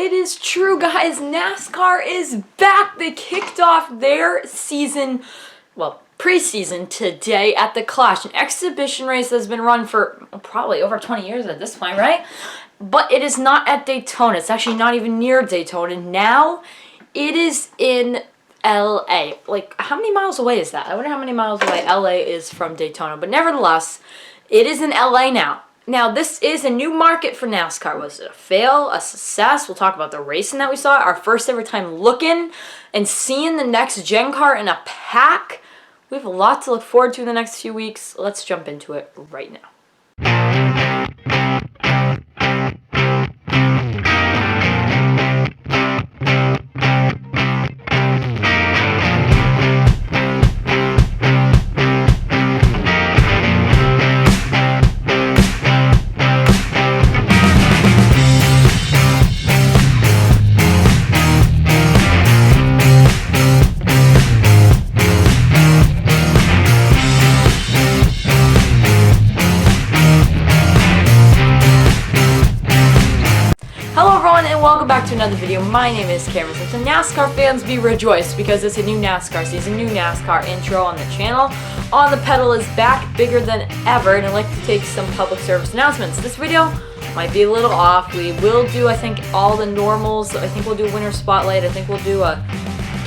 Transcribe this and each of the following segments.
it is true, guys. NASCAR is back. They kicked off their season, well, preseason today at the Clash, an exhibition race that's been run for probably over 20 years at this point, right? But it is not at Daytona. It's actually not even near Daytona. Now, it is in LA. Like, how many miles away is that? I wonder how many miles away LA is from Daytona. But nevertheless, it is in LA now. Now, this is a new market for NASCAR. Was it a fail, a success? We'll talk about the racing that we saw. Our first ever time looking and seeing the next gen car in a pack. We have a lot to look forward to in the next few weeks. Let's jump into it right now. And welcome back to another video. My name is Cameron. So NASCAR fans, be rejoiced because it's a new NASCAR season, new NASCAR intro on the channel. On the Pedal is back, bigger than ever, and I'd like to take some public service announcements. This video might be a little off. We will do, I think, all the normals. I think we'll do winter spotlight. I think we'll do a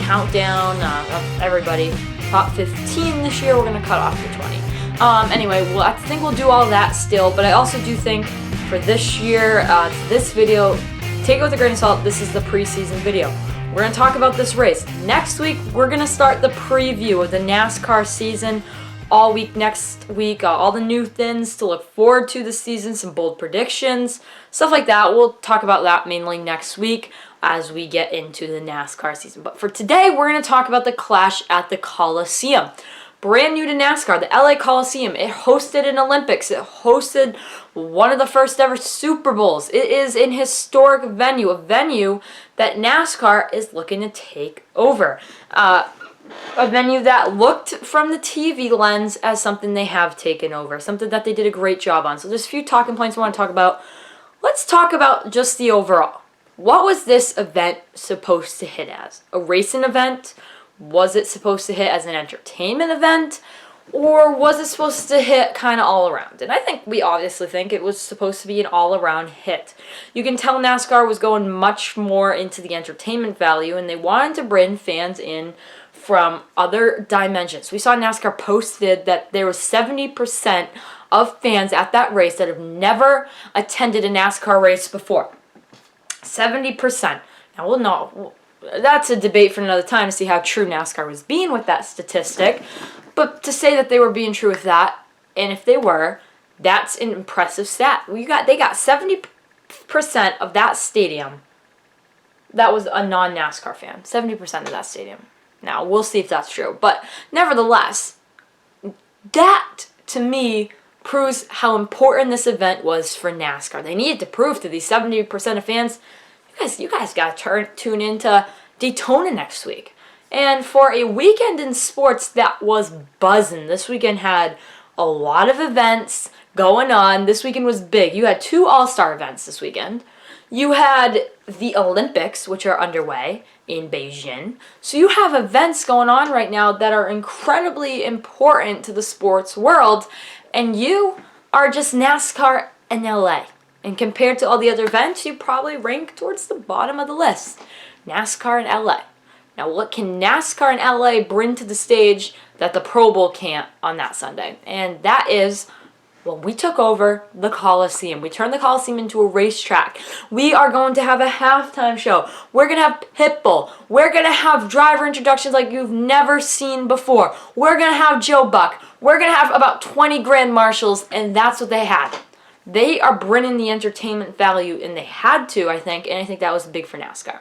countdown of everybody. Top 15 this year. We're going to cut off the 20. Anyway, I think we'll do all that still, but I also do think for this year, this video, take it with a grain of salt. This is the preseason video. We're going to talk about this race. Next week, we're going to start the preview of the NASCAR season all week next week. All the new things to look forward to this season, some bold predictions, stuff like that. We'll talk about that mainly next week as we get into the NASCAR season. But for today, we're going to talk about the Clash at the Coliseum. Brand new to NASCAR, the LA Coliseum. It hosted an Olympics. It hosted one of the first ever Super Bowls. It is an historic venue, a venue that NASCAR is looking to take over. A venue that looked from the TV lens as something they have taken over, something that they did a great job on. So there's a few talking points I want to talk about. Let's talk about just the overall. What was this event supposed to hit as? A racing event? Was it supposed to hit as an entertainment event? Or was it supposed to hit kind of all around? And I think we obviously think it was supposed to be an all-around hit. You can tell NASCAR was going much more into the entertainment value, and they wanted to bring fans in from other dimensions. We saw NASCAR posted that there was 70% of fans at that race that have never attended a NASCAR race before. 70%. Now, we'll know. That's a debate for another time to see how true NASCAR was being with that statistic. But to say that they were being true with that, and if they were, that's an impressive stat. They got 70% of that stadium that was a non-NASCAR fan. 70% of that stadium. Now, we'll see if that's true. But nevertheless, that, to me, proves how important this event was for NASCAR. They needed to prove to these 70% of fans, you guys got to tune into Daytona next week. And for a weekend in sports that was buzzing, this weekend had a lot of events going on. This weekend was big. You had 2 all-star events this weekend. You had the Olympics, which are underway in Beijing. So you have events going on right now that are incredibly important to the sports world. And you are just NASCAR in LA. And compared to all the other events, you probably rank towards the bottom of the list. NASCAR in LA. Now, what can NASCAR in LA bring to the stage that the Pro Bowl can't on that Sunday? And that is, well, we took over the Coliseum. We turned the Coliseum into a racetrack. We are going to have a halftime show. We're going to have Pitbull. We're going to have driver introductions like you've never seen before. We're going to have Joe Buck. We're going to have about 20 grand marshals, and that's what they had. They are bringing the entertainment value, and they had to, I think, and I think that was big for NASCAR.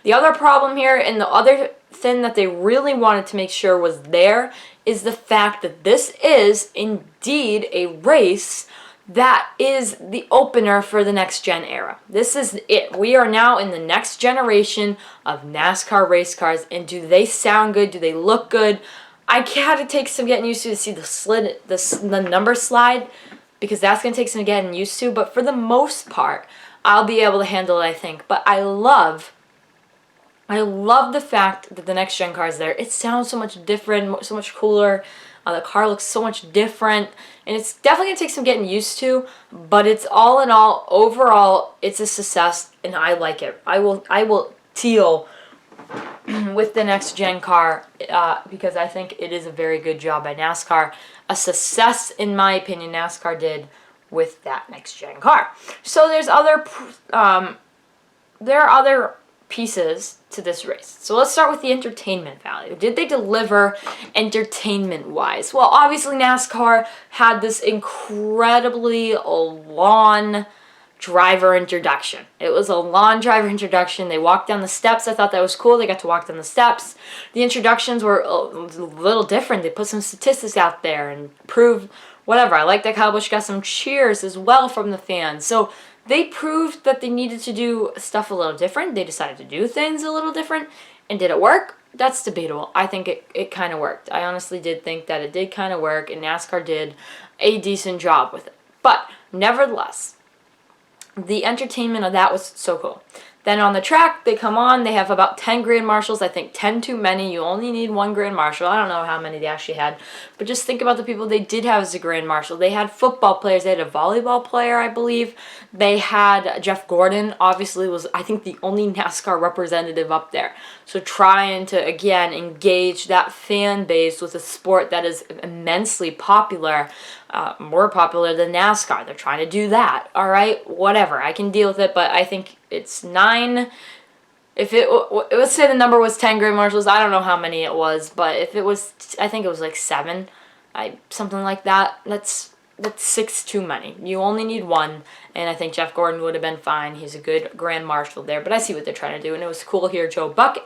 The other problem here, and the other thing that they really wanted to make sure was there, is the fact that this is indeed a race that is the opener for the next gen era. This is it. We are now in the next generation of NASCAR race cars, and do they sound good? Do they look good? I had to take some getting used to see the number slide, because that's going to take some getting used to. But for the most part, I'll be able to handle it, I think. But I love the fact that the next gen car is there. It sounds so much different, so much cooler. The car looks so much different, and it's definitely gonna take some getting used to. But it's all in all, overall, it's a success, and I like it. I will deal with the next gen car because I think it is a very good job by NASCAR. A success, in my opinion, NASCAR did with that next gen car. So there are other pieces to this race. So let's start with the entertainment value. Did they deliver entertainment-wise? Well, obviously NASCAR had this incredibly long driver introduction. It was a long driver introduction. They walked down the steps. I thought that was cool. They got to walk down the steps. The introductions were a little different. They put some statistics out there and proved whatever. I like that Kyle Busch got some cheers as well from the fans. So they proved that they needed to do stuff a little different. They decided to do things a little different. And did it work? That's debatable. I think it kind of worked. I honestly did think that it did kind of work, and NASCAR did a decent job with it. But nevertheless, the entertainment of that was so cool. Then on the track, they come on, they have about 10 grand marshals. I think 10 too many. You only need one grand marshal. I don't know how many they actually had. But just think about the people they did have as a grand marshal. They had football players. They had a volleyball player, I believe. They had Jeff Gordon, obviously was, I think, the only NASCAR representative up there. So trying to, again, engage that fan base with a sport that is immensely popular, more popular than NASCAR. They're trying to do that. All right, whatever. I can deal with it, but I think it's 9. If let's say the number was 10 grand marshals, I don't know how many it was, but if it was, I think it was like 7, something like that. That's 6 too many. You only need one, and I think Jeff Gordon would have been fine. He's a good grand marshal there, but I see what they're trying to do, and it was cool to hear Joe Bucket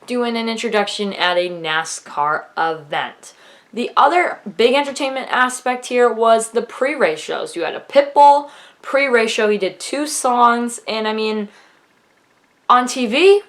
doing an introduction at a NASCAR event. The other big entertainment aspect here was the pre-race shows. You had a Pitbull pre-race show. He did 2 songs, and I mean, on TV,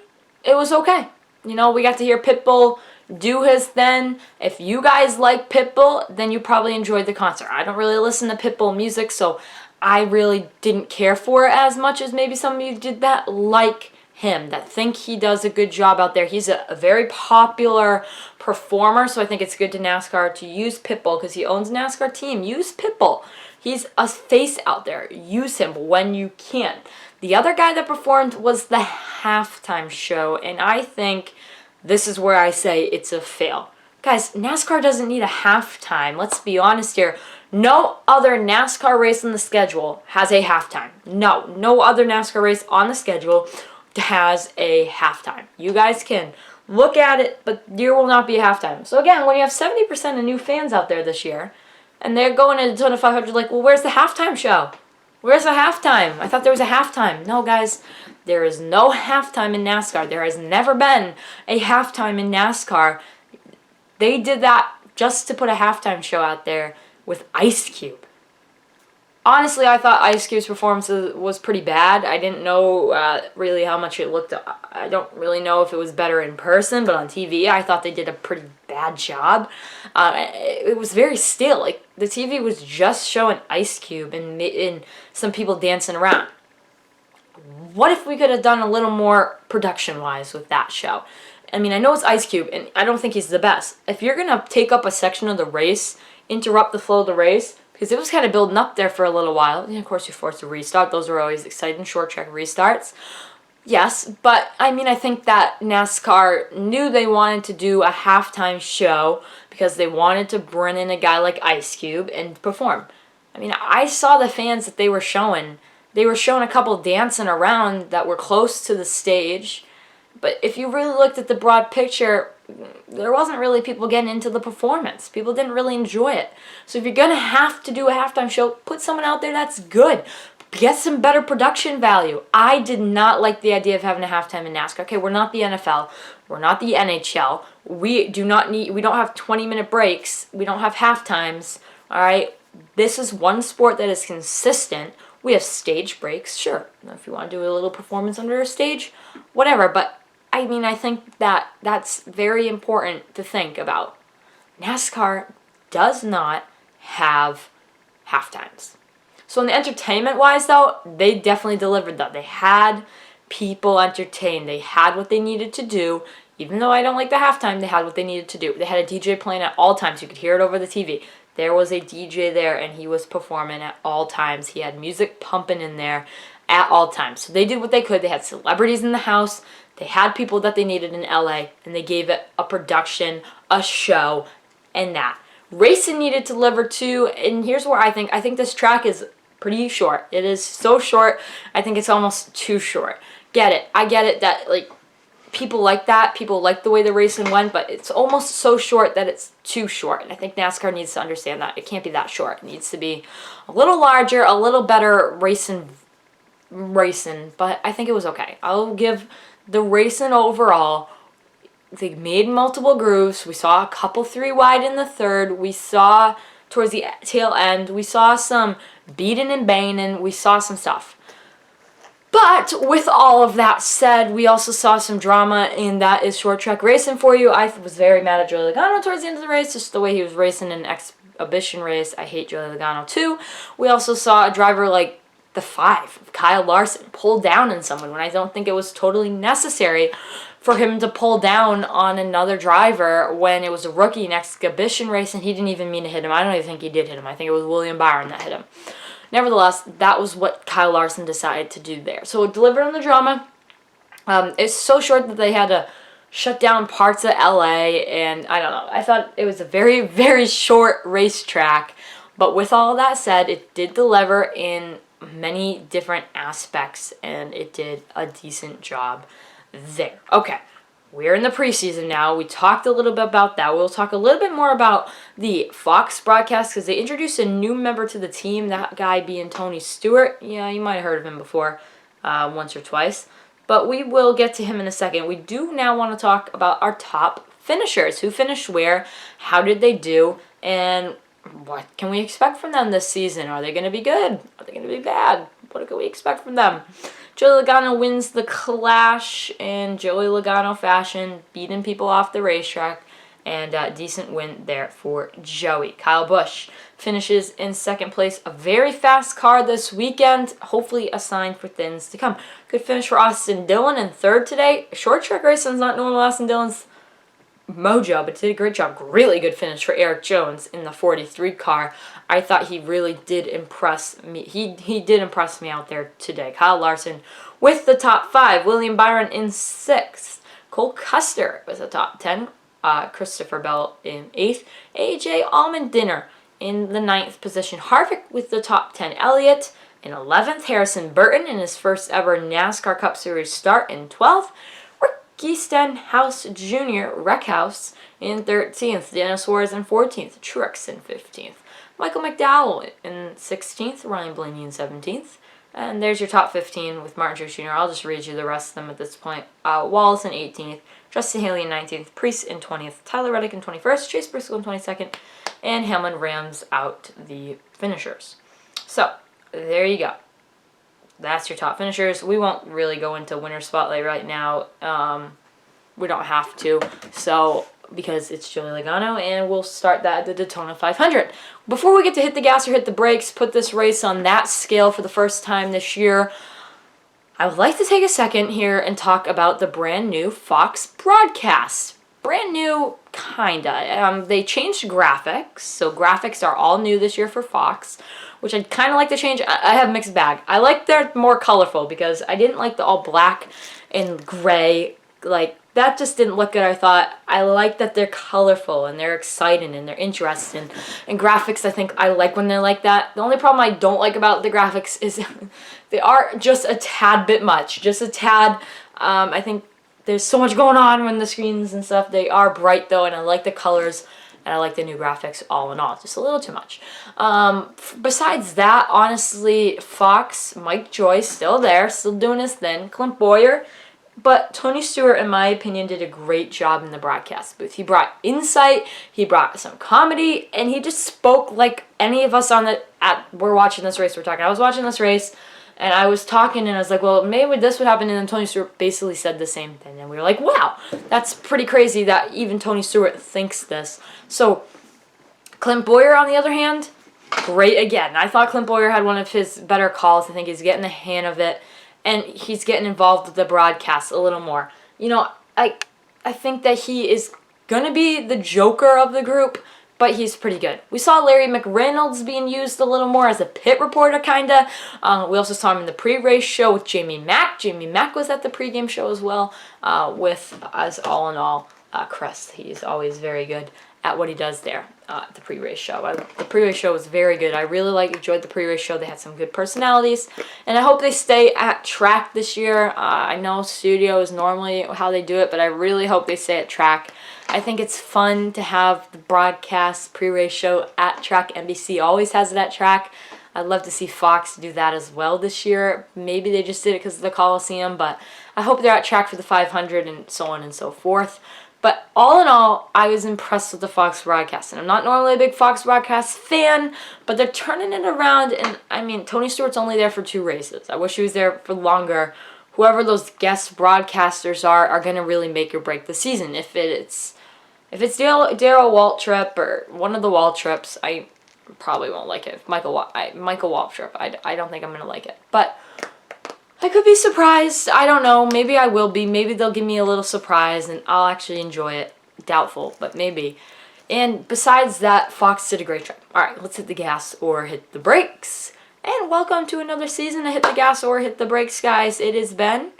it was okay. You know, we got to hear Pitbull do his thing. If you guys like Pitbull, then you probably enjoyed the concert. I don't really listen to Pitbull music, so I really didn't care for it as much as maybe some of you did that like him, that think he does a good job out there. He's a very popular performer, so I think it's good to NASCAR to use Pitbull because he owns a NASCAR team. Use Pitbull. He's a face out there. Use him when you can. The other guy that performed was the halftime show, and I think this is where I say it's a fail. Guys, NASCAR doesn't need a halftime. Let's be honest here. No other NASCAR race on the schedule has a halftime. No other NASCAR race on the schedule has a halftime. You guys can look at it, but there will not be a halftime. So again, when you have 70% of new fans out there this year, and they're going into Daytona 500 like, well, where's the halftime show? Where's the halftime? I thought there was a halftime. No, guys, there is no halftime in NASCAR. There has never been a halftime in NASCAR. They did that just to put a halftime show out there with Ice Cube. Honestly, I thought Ice Cube's performance was pretty bad. I didn't know really how much it looked. I don't really know if it was better in person, but on TV, I thought they did a pretty bad job. It was very still. Like, the TV was just showing Ice Cube and some people dancing around. What if we could have done a little more production-wise with that show? I mean, I know it's Ice Cube, and I don't think he's the best. If you're going to take up a section of the race, interrupt the flow of the race, because it was kind of building up there for a little while. And of course, you're forced to restart. Those are always exciting short track restarts. Yes, but I mean, I think that NASCAR knew they wanted to do a halftime show because they wanted to bring in a guy like Ice Cube and perform. I mean, I saw the fans that they were showing. They were showing a couple dancing around that were close to the stage. But if you really looked at the broad picture, there wasn't really people getting into the performance. People didn't really enjoy it. So if you're going to have to do a halftime show, put someone out there that's good. Get some better production value. I did not like the idea of having a halftime in NASCAR. Okay, we're not the NFL. We're not the NHL. We don't have 20-minute breaks. We don't have half times. All right? This is one sport that is consistent. We have stage breaks, sure. If you want to do a little performance under a stage, whatever. But I mean, I think that's very important to think about. NASCAR does not have halftimes. So in the entertainment-wise, though, they definitely delivered that. They had people entertained. They had what they needed to do. Even though I don't like the halftime, they had what they needed to do. They had a DJ playing at all times. You could hear it over the TV. There was a DJ there, and he was performing at all times. He had music pumping in there at all times. So they did what they could. They had celebrities in the house. They had people that they needed in LA, and they gave it a production, a show, and that. Racing needed to deliver too, and here's where I think this track is pretty short. It is so short, I think it's almost too short. Get it. I get it that, like, people like that. People like the way the racing went, but it's almost so short that it's too short. And I think NASCAR needs to understand that. It can't be that short. It needs to be a little larger, a little better racing, but I think it was okay. I'll give the racing overall. They made multiple grooves. We saw a couple 3 wide in the third. We saw towards the tail end, we saw some beating and banging. We saw some stuff. But with all of that said, we also saw some drama, and that is short track racing for you. I was very mad at Joey Logano towards the end of the race, just the way he was racing in an exhibition race. I hate Joey Logano too. We also saw a driver like the 5, Kyle Larson, pull down on someone when I don't think it was totally necessary for him to pull down on another driver when it was a rookie in exhibition race, and he didn't even mean to hit him. I don't even think he did hit him. I think it was William Byron that hit him. Nevertheless, that was what Kyle Larson decided to do there. So it delivered on the drama. It's so short that they had to shut down parts of LA, and I don't know. I thought it was a very, very short racetrack. But with all that said, it did deliver in many different aspects, and it did a decent job there. Okay. We're in the preseason now. We talked a little bit about that. We'll talk a little bit more about the Fox broadcast because they introduced a new member to the team, that guy being Tony Stewart. Yeah, you might have heard of him before, once or twice. But we will get to him in a second. We do now want to talk about our top finishers. Who finished where? How did they do? And what can we expect from them this season? Are they going to be good? Are they going to be bad? What can we expect from them? Joey Logano wins the Clash in Joey Logano fashion, beating people off the racetrack, and a decent win there for Joey. Kyle Busch finishes in second place. A very fast car this weekend, hopefully a sign for things to come. Good finish for Austin Dillon in third today. Short track racing is not normal Austin Dillon's mojo, but did a great job. Really good finish for Eric Jones in the 43 car. I thought he really did impress me. He did impress me out there today. Kyle Larson with the top 5. William Byron in 6th. Cole Custer was the top 10. Christopher Bell in 8th. AJ Allmendinger in the 9th position. Harvick with the top 10. Elliott in 11th. Harrison Burton in his first ever NASCAR Cup Series start in 12th. Ricky Stenhouse Jr., Reckhouse in 13th. Daniel Suarez in 14th. Truex in 15th. Michael McDowell in 16th. Ryan Blaney in 17th. And there's your top 15 with Martin Truex Jr. I'll just read you the rest of them at this point. Wallace in 18th. Justin Haley in 19th. Priest in 20th. Tyler Reddick in 21st. Chase Briscoe in 22nd. And Hamlin rounds out the finishers. So, there you go. That's your top finishers. We won't really go into winner spotlight right now. We don't have to. So, because it's Joey Logano, and we'll start that at the Daytona 500. Before we get to hit the gas or hit the brakes, put this race on that scale for the first time this year, I would like to take a second here and talk about the brand new Fox broadcast. Brand new, kinda. They changed graphics, so graphics are all new this year for Fox, which I'd kind of like to change. I have mixed bag. I like they're more colorful because I didn't like the all black and gray. Like, that just didn't look good. I thought I like that they're colorful and they're exciting and they're interesting. And graphics, I think I like when they're like that. The only problem I don't like about the graphics is they are just a tad bit much. Just a tad. I think there's so much going on when the screens and stuff. They are bright though, and I like the colors. And I like the new graphics all in all. Just a little too much. Besides that, honestly, Fox, Mike Joy, still there. Still doing his thing. Clint Boyer. But Tony Stewart, in my opinion, did a great job in the broadcast booth. He brought insight. He brought some comedy. And he just spoke like any of us we're watching this race. I was watching this race. And I was talking, and I was like, well, maybe this would happen. And then Tony Stewart basically said the same thing. And we were like, wow, that's pretty crazy that even Tony Stewart thinks this. So, Clint Boyer, on the other hand, great again. I thought Clint Boyer had one of his better calls. I think he's getting the hang of it, and he's getting involved with the broadcast a little more. You know, I think that he is going to be the joker of the group, but he's pretty good. We saw Larry McReynolds being used a little more as a pit reporter, kind of. We also saw him in the pre-race show with Jamie Mack. Jamie Mack was at the pregame show as well with, as all in all, Chris. He's always very good at what he does there at the pre-race show. The pre-race show was very good. I really enjoyed the pre-race show. They had some good personalities, and I hope they stay at track this year. I know studio is normally how they do it, but I really hope they stay at track. I think it's fun to have the broadcast pre-race show at track. NBC always has it at track. I'd love to see Fox do that as well this year. Maybe they just did it because of the Coliseum, but I hope they're at track for the 500 and so on and so forth. But all in all, I was impressed with the Fox broadcast. And I'm not normally a big Fox broadcast fan, but they're turning it around. And, I mean, Tony Stewart's only there for 2 races. I wish he was there for longer. Whoever those guest broadcasters are going to really make or break the season. If it's Darryl Waltrip or one of the Waltrips, I probably won't like it. Michael Waltrip, I don't think I'm going to like it. But I could be surprised. I don't know. Maybe I will be. Maybe they'll give me a little surprise and I'll actually enjoy it. Doubtful, but maybe. And besides that, Fox did a great job. All right, let's hit the gas or hit the brakes. And welcome to another season of Hit the Gas or Hit the Brakes, guys. It has been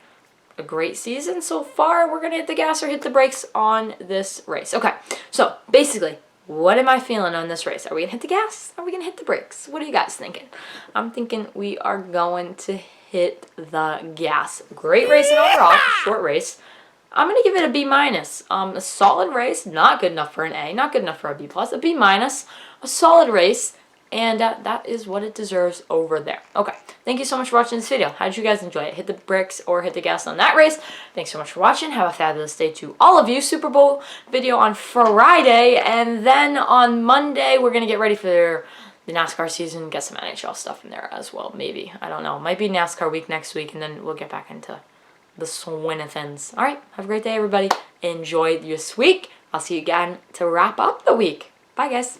a great season so far. We're going to hit the gas or hit the brakes on this race. Okay, so basically, what am I feeling on this race? Are we going to hit the gas? Are we going to hit the brakes? What are you guys thinking? I'm thinking we are going to hit the gas. Great racing overall, short race. I'm going to give it a B-. A solid race, not good enough for an A, not good enough for a B+, a B-, a solid race. And that is what it deserves over there. Okay, thank you so much for watching this video. How did you guys enjoy it? Hit the brakes or hit the gas on that race. Thanks so much for watching. Have a fabulous day to all of you. Super Bowl video on Friday. And then on Monday, we're going to get ready for the NASCAR season. Get some NHL stuff in there as well, maybe. I don't know. Might be NASCAR week next week, and then we'll get back into the swing of things. All right, have a great day, everybody. Enjoy this week. I'll see you again to wrap up the week. Bye, guys.